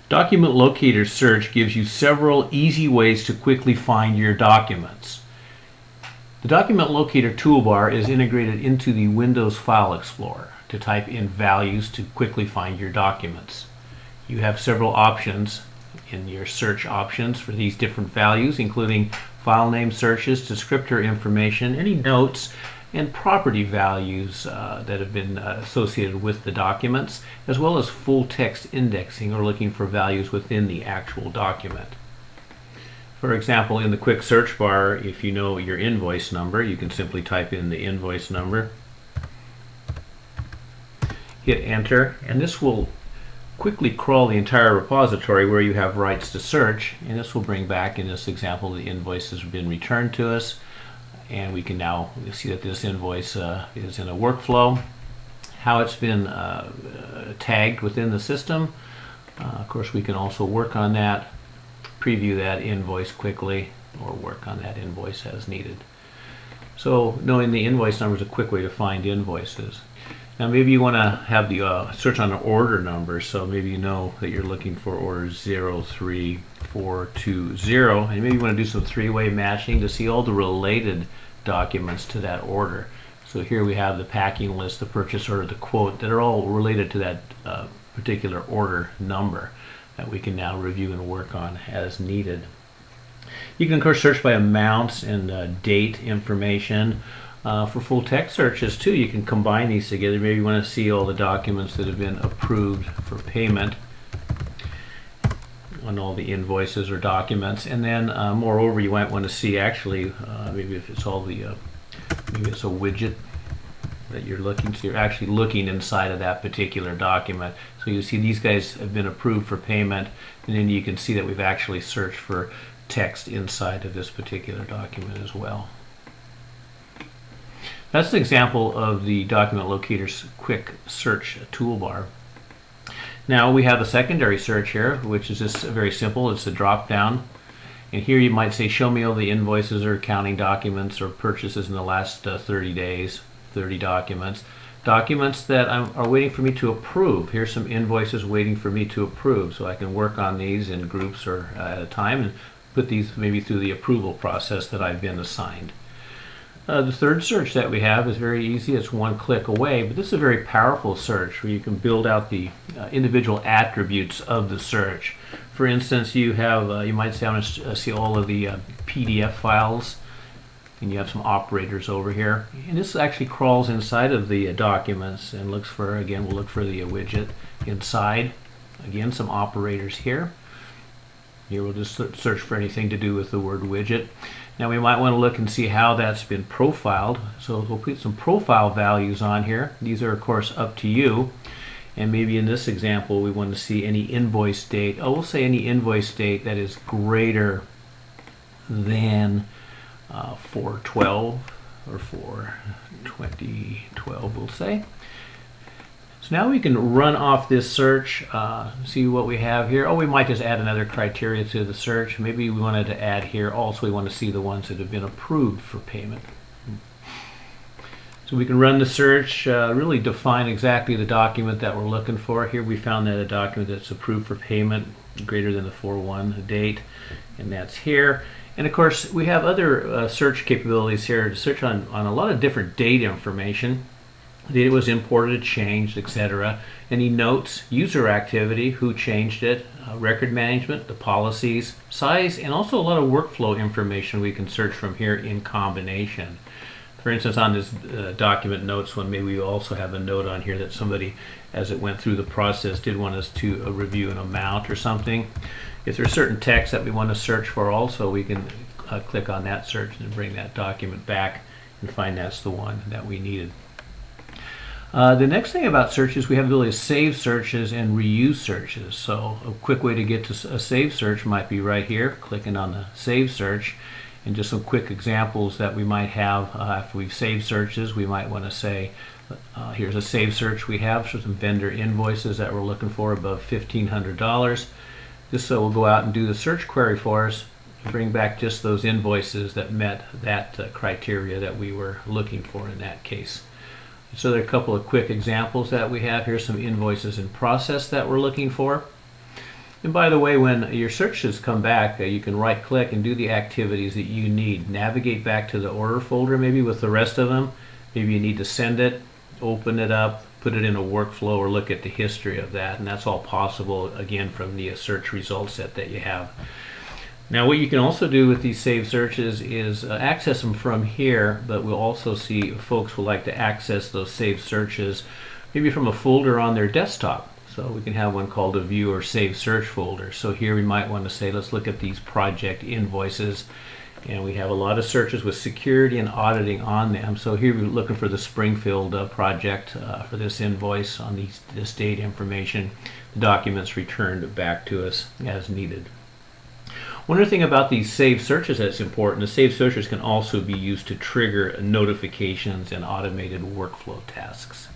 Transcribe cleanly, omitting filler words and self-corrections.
Document Locator search gives you several easy ways to quickly find your documents. The Document Locator toolbar is integrated into the Windows File Explorer to type in values to quickly find your documents. You have several options in your search options for these different values, including file name searches, descriptor information, any notes, and property values that have been associated with the documents, as well as full text indexing or looking for values within the actual document. For example, in the quick search bar, if you know your invoice number, you can simply type in the invoice number, hit enter, and this will quickly crawl the entire repository where you have rights to search, and this will bring back, in this example, the invoices have been returned to us, and we can now see that this invoice is in a workflow, how it's been tagged within the system. Of course, we can also work on that, preview that invoice quickly, or work on that invoice as needed. So knowing the invoice number is a quick way to find invoices. Now maybe you want to have the search on an order number, so maybe you know that you're looking for order 03420, and maybe you want to do some three-way matching to see all the related documents to that order. So here we have the packing list, the purchase order, the quote, that are all related to that particular order number that we can now review and work on as needed. You can of course search by amounts and date information. For full text searches too, you can combine these together. Maybe you want to see all the documents that have been approved for payment on all the invoices or documents, and then moreover you might want to see actually maybe if it's all the maybe it's a widget that you're looking to, you're actually looking inside of that particular document. So you see these guys have been approved for payment, and then you can see that we've actually searched for text inside of this particular document as well. That's an example of the Document Locator's quick search toolbar. Now we have the secondary search here, which is just very simple. It's a drop down, and here you might say show me all the invoices or accounting documents or purchases in the last 30 days, 30 documents. Documents that are waiting for me to approve. Here's some invoices waiting for me to approve, so I can work on these in groups or at a time and put these maybe through the approval process that I've been assigned. The third search that we have is very easy. It's one click away, but this is a very powerful search where you can build out the individual attributes of the search. For instance, you have you might say I want to see all of the PDF files, and you have some operators over here, and this actually crawls inside of the documents and looks for, again, we'll look for the widget inside. Again, some operators here. Here we'll just search for anything to do with the word widget. Now we might want to look and see how that's been profiled. So we'll put some profile values on here. These are of course up to you. And maybe in this example we want to see any invoice date. Oh, we'll say any invoice date that is greater than 4/12 or 4/2012, we'll say. So now we can run off this search, see what we have here. Oh, we might just add another criteria to the search. Maybe we wanted to add here also, we want to see the ones that have been approved for payment. So we can run the search, really define exactly the document that we're looking for. Here we found that a document that's approved for payment greater than the 4/1 date, and that's here. And of course we have other search capabilities here to search on a lot of different date information. Data was imported, changed, etc. Any notes, user activity, who changed it, record management, the policies, size, and also a lot of workflow information we can search from here in combination. For instance, on this document notes one, maybe we also have a note on here that somebody, as it went through the process, did want us to review an amount or something. If there's certain text that we want to search for also, we can click on that search and bring that document back and find that's the one that we needed. The next thing about searches, we have the ability to save searches and reuse searches. So a quick way to get to a save search might be right here, clicking on the save search, and just some quick examples that we might have after we've saved searches. We might want to say, here's a save search we have for some vendor invoices that we're looking for above $1,500. This will go out and do the search query for us, bring back just those invoices that met that criteria that we were looking for in that case. So there are a couple of quick examples that we have here, some invoices in process that we're looking for. And by the way, when your searches come back, you can right click and do the activities that you need. Navigate back to the order folder maybe with the rest of them. Maybe you need to send it, open it up, put it in a workflow, or look at the history of that. And that's all possible, again, from the search result set that you have. Now what you can also do with these saved searches is access them from here, but we'll also see folks will like to access those saved searches maybe from a folder on their desktop. So we can have one called a view or save search folder. So here we might want to say, let's look at these project invoices. And we have a lot of searches with security and auditing on them. So here we're looking for the Springfield project for this invoice on this date information. The documents returned back to us as needed. One other thing about these saved searches that's important, the saved searches can also be used to trigger notifications and automated workflow tasks.